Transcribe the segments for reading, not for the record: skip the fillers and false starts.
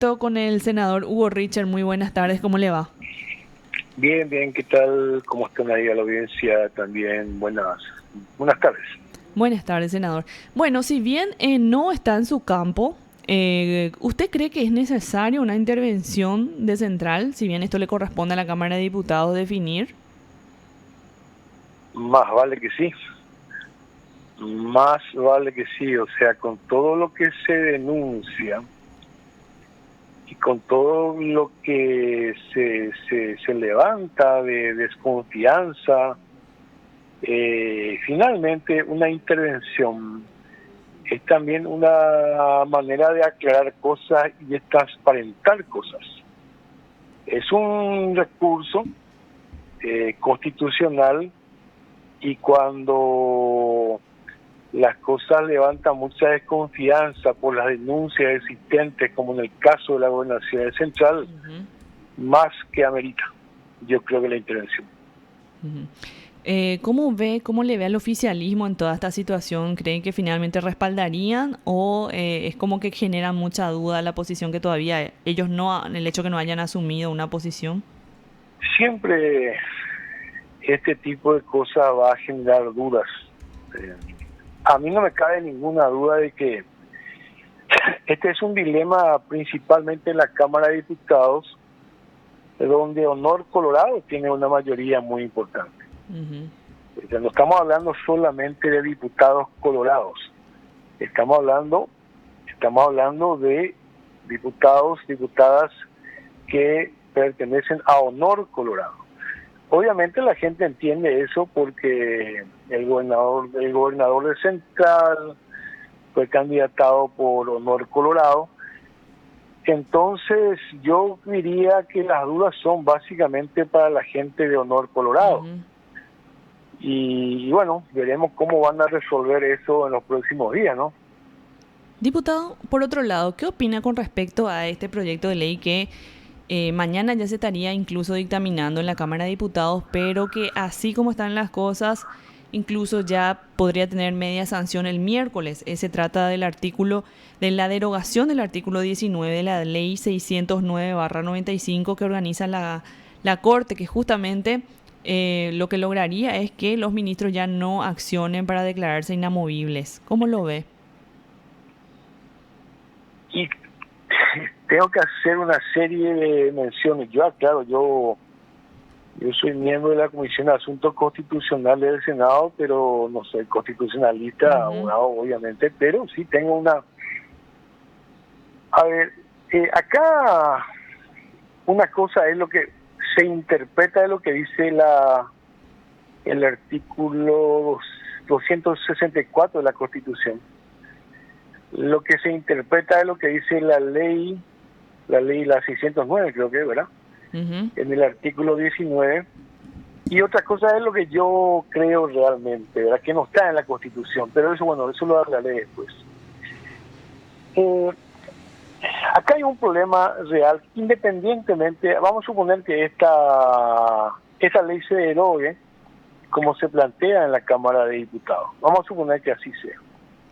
Con el senador Hugo Richard. Muy buenas tardes, ¿cómo le va? Bien, bien, ¿qué tal? ¿Cómo están ahí a la audiencia? También buenas tardes. Buenas tardes, senador. Bueno, si bien no está en su campo, ¿usted cree que es necesaria una intervención de central, si bien esto le corresponde a la Cámara de Diputados definir? Más vale que sí, más vale que sí, o sea, con todo lo que se denuncia y con todo lo que se levanta de desconfianza, finalmente una intervención es también una manera de aclarar cosas y de transparentar cosas. Es un recurso constitucional, y cuando las cosas levantan mucha desconfianza por las denuncias existentes, como en el caso de la gobernación central, Ujú, más que amerita, yo creo que la intervención. ujú. Cómo le ve al oficialismo en toda esta situación? ¿Creen que finalmente respaldarían o es como que genera mucha duda la posición que todavía ellos el hecho que no hayan asumido una posición? Siempre este tipo de cosas va a generar dudas. Eh, a mí no me cabe ninguna duda de que este es un dilema principalmente en la Cámara de Diputados, donde Honor Colorado tiene una mayoría muy importante. Ujú. O sea, no estamos hablando solamente de diputados colorados, estamos hablando de diputados, diputadas que pertenecen a Honor Colorado. Obviamente la gente entiende eso porque el gobernador de Central fue candidatado por Honor Colorado. Entonces yo diría que las dudas son básicamente para la gente de Honor Colorado. Ujú. Y bueno, veremos cómo van a resolver eso en los próximos días, ¿no? Diputado, por otro lado, ¿qué opina con respecto a este proyecto de ley que mañana ya se estaría incluso dictaminando en la Cámara de Diputados, pero que así como están las cosas, incluso ya podría tener media sanción el miércoles? Se trata del artículo, de la derogación del artículo 19 de la Ley 609/95 que organiza la Corte, que justamente lo que lograría es que los ministros ya no accionen para declararse inamovibles. ¿Cómo lo ve? Y tengo que hacer una serie de menciones. Yo soy miembro de la Comisión de Asuntos Constitucionales del Senado, pero no soy constitucionalista, Ujú. abogado, obviamente, pero sí tengo una... A ver, acá una cosa es lo que se interpreta de lo que dice el artículo 264 de la Constitución. Lo que se interpreta de lo que dice la 609, creo que, ¿verdad? Ujú. En el artículo 19. Y otra cosa es lo que yo creo realmente, ¿verdad? Que no está en la Constitución, pero eso, bueno, eso lo hablaré después. Eh, acá hay un problema real, independientemente, vamos a suponer que esta ley se derogue como se plantea en la Cámara de Diputados. Vamos a suponer que así sea.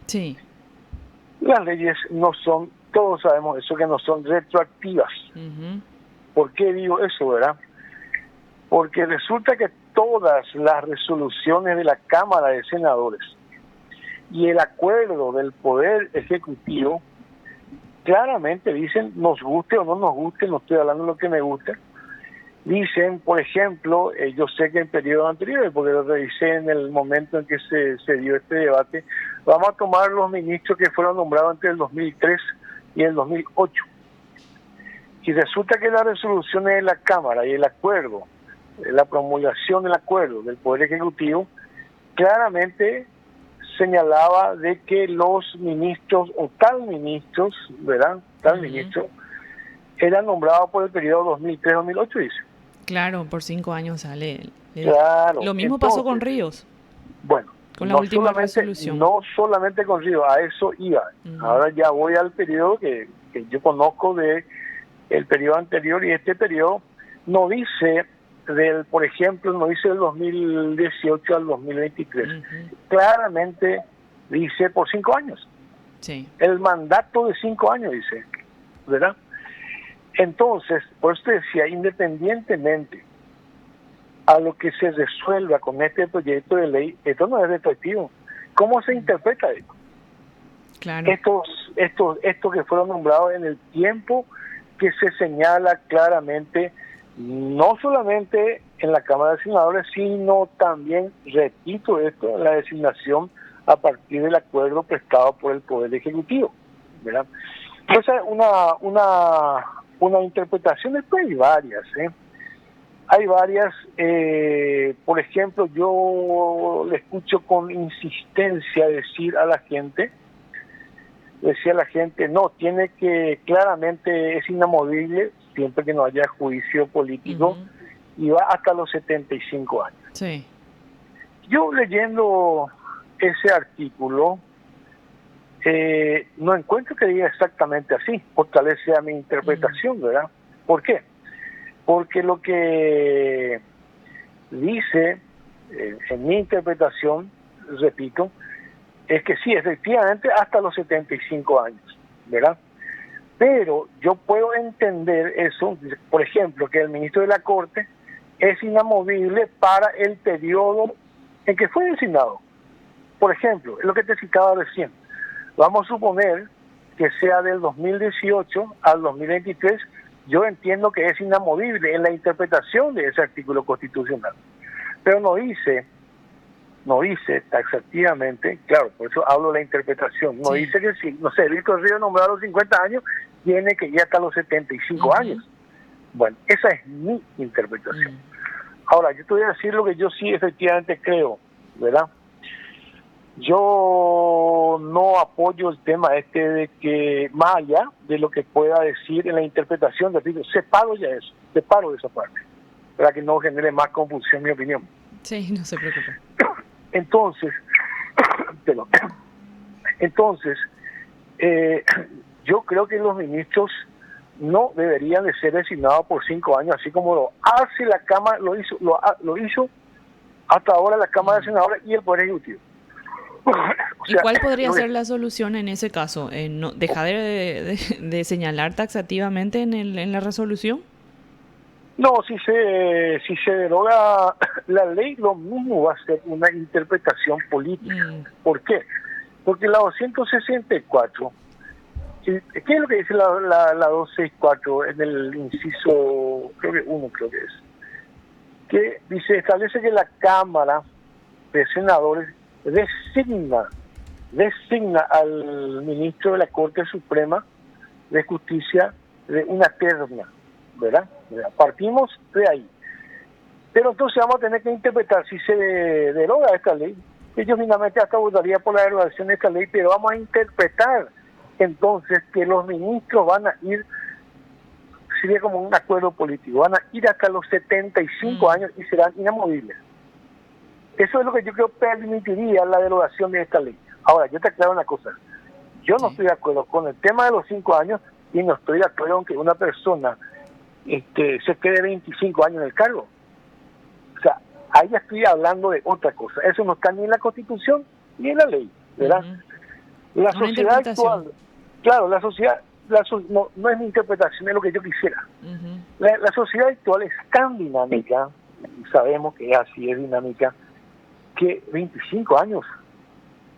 Sí. Las leyes no son, todos sabemos eso, que no son retroactivas. Ujú. ¿Por qué digo eso, verdad? Porque resulta que todas las resoluciones de la Cámara de Senadores y el acuerdo del Poder Ejecutivo claramente dicen, nos guste o no nos guste, no estoy hablando de lo que me gusta, dicen, por ejemplo, yo sé que en periodos anteriores, porque lo revisé en el momento en que se dio este debate, vamos a tomar los ministros que fueron nombrados entre el 2003 y el 2008. Y resulta que las resoluciones de la Cámara y el acuerdo, la promulgación del acuerdo del Poder Ejecutivo, claramente señalaba de que los ministros o tal ministros, ¿verdad? Tal Ujú. ministro, eran nombrados por el periodo 2003-2008, dice. Claro, por 5 años sale. Claro, Lo mismo pasó con entonces, Ríos, bueno, con la última resolución. no solamente con Río, a eso iba. Ujú. Ahora ya voy al periodo que yo conozco de el periodo anterior, y este periodo no dice por ejemplo, no dice del 2018 al 2023. Ujú. Claramente dice por 5 años. Sí. El mandato de 5 años, dice, ¿verdad? Entonces, por eso te decía, independientemente a lo que se resuelva con este proyecto de ley, esto no es retroactivo. ¿Cómo se interpreta esto? Claro. Estos que fueron nombrados en el tiempo que se señala claramente, no solamente en la Cámara de Senadores, sino también, repito esto, en la designación a partir del acuerdo prestado por el Poder Ejecutivo, ¿verdad? Entonces, una interpretación, después hay varias, Hay varias, por ejemplo, yo le escucho con insistencia decir a la gente, no, tiene que, claramente es inamovible, siempre que no haya juicio político, y va hasta los 75 años. Sí. Yo leyendo ese artículo, no encuentro que diga exactamente así, o tal vez sea mi interpretación, ¿verdad? ¿Por qué? Porque lo que dice, en mi interpretación, repito, es que sí, efectivamente, hasta los 75 años, ¿verdad? Pero yo puedo entender eso, por ejemplo, que el ministro de la Corte es inamovible para el periodo en que fue designado. Por ejemplo, es lo que te citaba recién. Vamos a suponer que sea del 2018 al 2023, yo entiendo que es inamovible en la interpretación de ese artículo constitucional. Pero no dice taxativamente, claro, por eso hablo de la interpretación, no dice que si, no sé, Víctor Río nombrado a los 50 años, tiene que ir hasta los 75 años. Bueno, esa es mi interpretación. Ahora, yo te voy a decir lo que yo sí efectivamente creo, ¿verdad? Yo no apoyo el tema de que, más allá de lo que pueda decir en la interpretación, repito, separo de esa parte, para que no genere más confusión mi opinión. Sí, no se preocupe. Entonces, yo creo que los ministros no deberían de ser designados por 5 años, así como lo hace la Cámara, lo hizo hasta ahora la Cámara de Senadores y el Poder Ejecutivo. ¿Y cuál podría ser la solución en ese caso? ¿No, ¿dejar de señalar taxativamente en la resolución? No, si se deroga la ley, lo mismo va a ser una interpretación política. ¿Por qué? Porque la 264, ¿qué es lo que dice la 264 en el inciso, creo que es? Que dice, establece que la Cámara de Senadores designa al ministro de la Corte Suprema de Justicia de una terna, ¿verdad? Partimos de ahí. Pero entonces vamos a tener que interpretar si se deroga esta ley. Yo finalmente hasta votaría por la derogación de esta ley, pero vamos a interpretar entonces que los ministros van a ir, sería como un acuerdo político, van a ir hasta los 75 años y serán inamovibles. Eso es lo que yo creo permitiría la derogación de esta ley. Ahora, yo te aclaro una cosa. Yo no estoy de acuerdo con el tema de los 5 años y no estoy de acuerdo con que una persona se quede 25 años en el cargo. O sea, ahí ya estoy hablando de otra cosa. Eso no está ni en la Constitución ni en la ley, ¿verdad? La sociedad actual, claro, la sociedad, no es mi interpretación, es lo que yo quisiera. La sociedad actual es tan dinámica, y sabemos que así es dinámica, que 25 años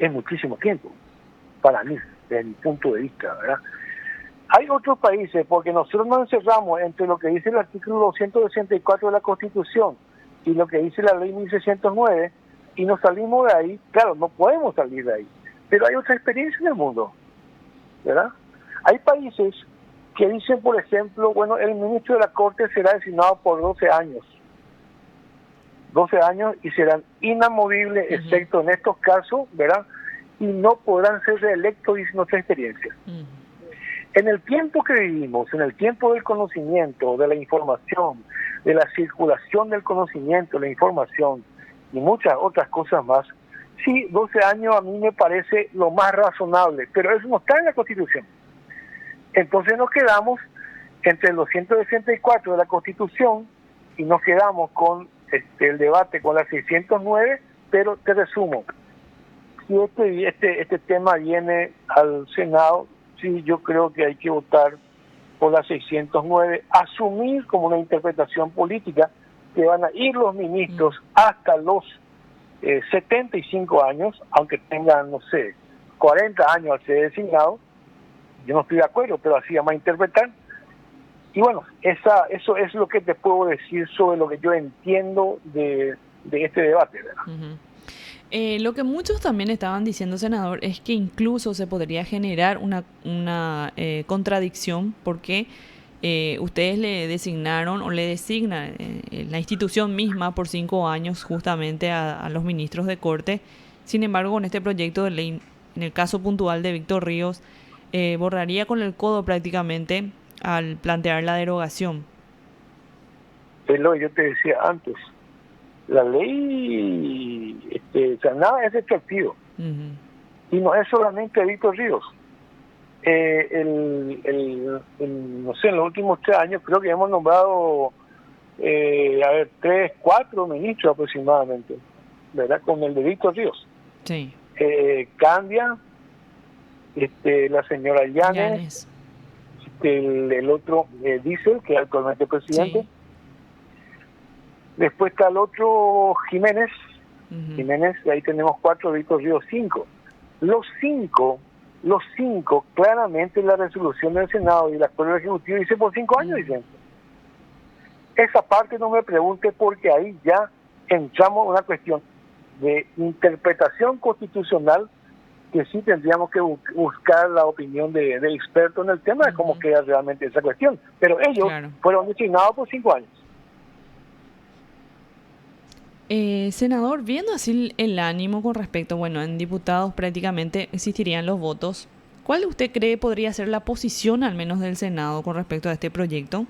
es muchísimo tiempo, para mí, desde mi punto de vista, ¿verdad? Hay otros países, porque nosotros nos encerramos entre lo que dice el artículo 264 de la Constitución y lo que dice la ley 1609, y nos salimos de ahí. Claro, no podemos salir de ahí, pero hay otra experiencia en el mundo, ¿verdad? Hay países que dicen, por ejemplo, bueno, el ministro de la Corte será designado por 12 años y serán inamovibles, excepto en estos casos, ¿verdad? Y no podrán ser reelectos, dice nuestra experiencia. En el tiempo que vivimos, en el tiempo del conocimiento, de la información, de la circulación del conocimiento, la información y muchas otras cosas más, sí, 12 años a mí me parece lo más razonable, pero eso no está en la Constitución. Entonces nos quedamos entre los 164 de la Constitución y nos quedamos con el debate con la 609, pero te resumo, si este tema viene al Senado, sí, yo creo que hay que votar por la 609, asumir como una interpretación política que van a ir los ministros hasta los 75 años, aunque tengan, no sé, 40 años al ser designado. Yo no estoy de acuerdo, pero así vamos a interpretar. Y bueno, eso es lo que te puedo decir sobre lo que yo entiendo de este debate, ¿verdad? Lo que muchos también estaban diciendo, senador, es que incluso se podría generar una contradicción porque ustedes le designaron o le designan la institución misma por 5 años justamente a los ministros de corte. Sin embargo, con este proyecto de ley, en el caso puntual de Víctor Ríos, borraría con el codo prácticamente al plantear la derogación. Es lo que yo te decía antes. La ley, o sea, nada es retroactivo. Y no es solamente Víctor Ríos. No sé, en los últimos 3 años creo que hemos nombrado, 3, 4 ministros aproximadamente, ¿verdad? Con el de Víctor Ríos. Sí. Candia, la señora Llanes, el otro Diesel, que es actualmente presidente. Sí. Después está el otro Jiménez, y ahí tenemos 4, Víctor Ríos 5. Los cinco, claramente la resolución del Senado y el acuerdo ejecutivo dice por 5 años, dicen. Esa parte no me pregunte porque ahí ya entramos en una cuestión de interpretación constitucional que sí tendríamos que buscar la opinión de expertos en el tema de cómo queda realmente esa cuestión. Pero ellos fueron designados por 5 años. Senador, viendo así el ánimo con respecto, bueno, en diputados prácticamente existirían los votos. ¿Cuál usted cree podría ser la posición al menos del Senado con respecto a este proyecto?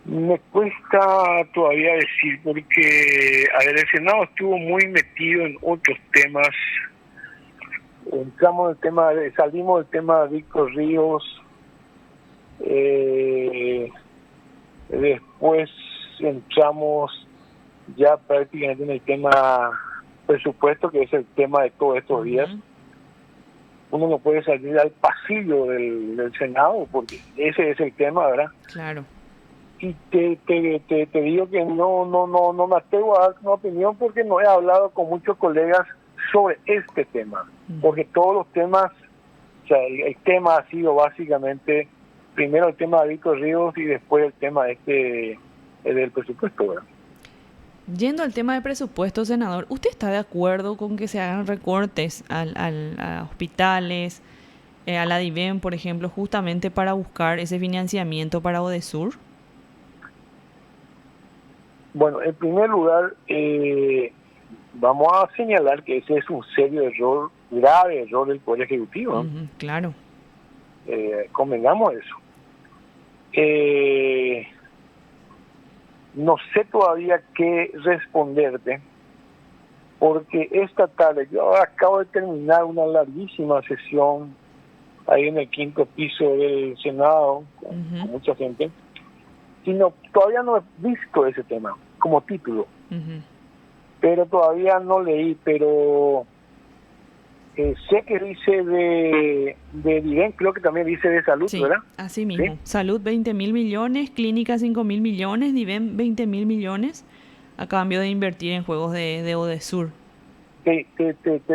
Me cuesta todavía decir porque, el Senado estuvo muy metido en otros temas. Salimos del tema de Víctor Ríos, después entramos ya prácticamente en el tema presupuesto, que es el tema de todos estos días. Uno no puede salir al pasillo del Senado porque ese es el tema, ¿verdad? Claro. Y te digo que no me atrevo a dar una opinión porque no he hablado con muchos colegas sobre este tema, porque todos los temas, o sea, el tema ha sido básicamente primero el tema de Víctor Ríos y después el tema del presupuesto, ¿verdad? Yendo al tema de presupuesto, senador, ¿usted está de acuerdo con que se hagan recortes a hospitales, a la DIVEN, por ejemplo, justamente para buscar ese financiamiento para Odesur? Bueno, en primer lugar, vamos a señalar que ese es un serio error, grave error del Poder Ejecutivo, ¿no? Claro. Convengamos eso. No sé todavía qué responderte, porque esta tarde, yo acabo de terminar una larguísima sesión ahí en el 5º piso del Senado, con mucha gente, y todavía no he visto ese tema como título, pero todavía no leí, pero sé que dice de DIVEN, creo que también dice de salud, sí, ¿verdad? Así mismo. ¿Sí? Salud 20.000 millones, clínica 5.000 millones, DIVEN 20.000 millones a cambio de invertir en juegos de Odesur. Te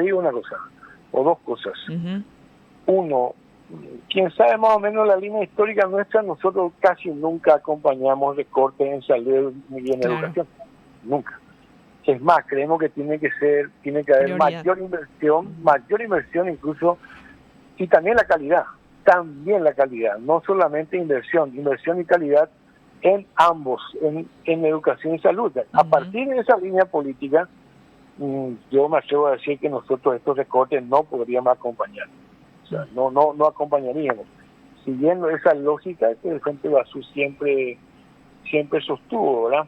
digo una cosa, o dos cosas. Uno, quien sabe más o menos la línea histórica nuestra, nosotros casi nunca acompañamos recortes en salud y en educación. Nunca. Es más, creemos que tiene que haber mayor inversión incluso, y también la calidad, no solamente inversión y calidad en ambos, en educación y salud. A partir de esa línea política, yo me atrevo a decir que nosotros estos recortes no podríamos acompañar. O sea, no acompañaríamos. Siguiendo esa lógica que el Frente Basú siempre sostuvo, ¿verdad?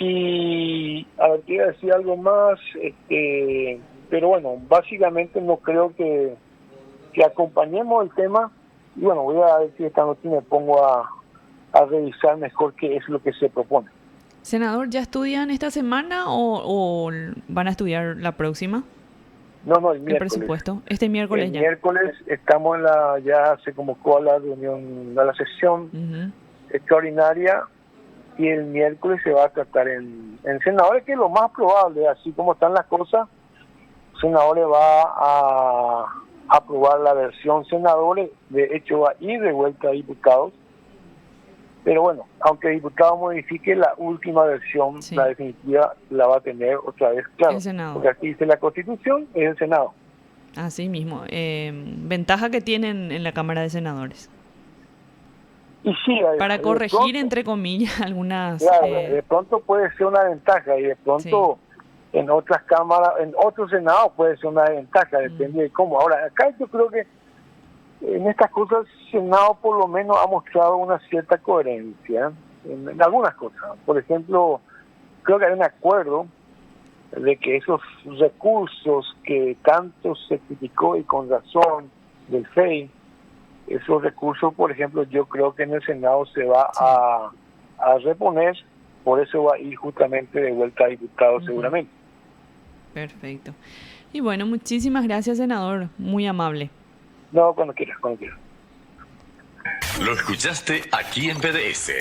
Y a ver, quiero decir algo más, pero bueno, básicamente no creo que acompañemos el tema. Y bueno, voy a ver si esta noche me pongo a revisar mejor qué es lo que se propone. Senador, ¿ya estudian esta semana o van a estudiar la próxima? No, el el miércoles. presupuesto? Este miércoles El ya. miércoles estamos ya se convocó a la reunión, a la sesión Ujú. extraordinaria, y el miércoles se va a tratar en senadores, que es lo más probable, así como están las cosas, senadores va a aprobar la versión senadores, de hecho va a ir de vuelta a diputados, pero bueno, aunque diputados modifique la última versión, Sí, la definitiva la va a tener otra vez, el claro, Senado. porque aquí dice la Constitución, es el Senado. Así mismo. Ventaja que tienen en la Cámara de Senadores. Y sí, Para de corregir, pronto, entre comillas, algunas... claro, de pronto puede ser una ventaja, y de sí. pronto en otras cámaras, en otros senados puede ser una ventaja, Mm, depende de cómo. Ahora, acá yo creo que en estas cosas el Senado por lo menos ha mostrado una cierta coherencia en algunas cosas. Por ejemplo, creo que hay un acuerdo de que esos recursos que tanto se criticó, y con razón, del FEI, esos recursos, por ejemplo, yo creo que en el Senado se va sí, a reponer, por eso va a ir justamente de vuelta a diputados ujú, seguramente. perfecto. Y bueno, muchísimas gracias, senador. Muy amable. No, cuando quieras, cuando quieras. Lo escuchaste aquí en PDS.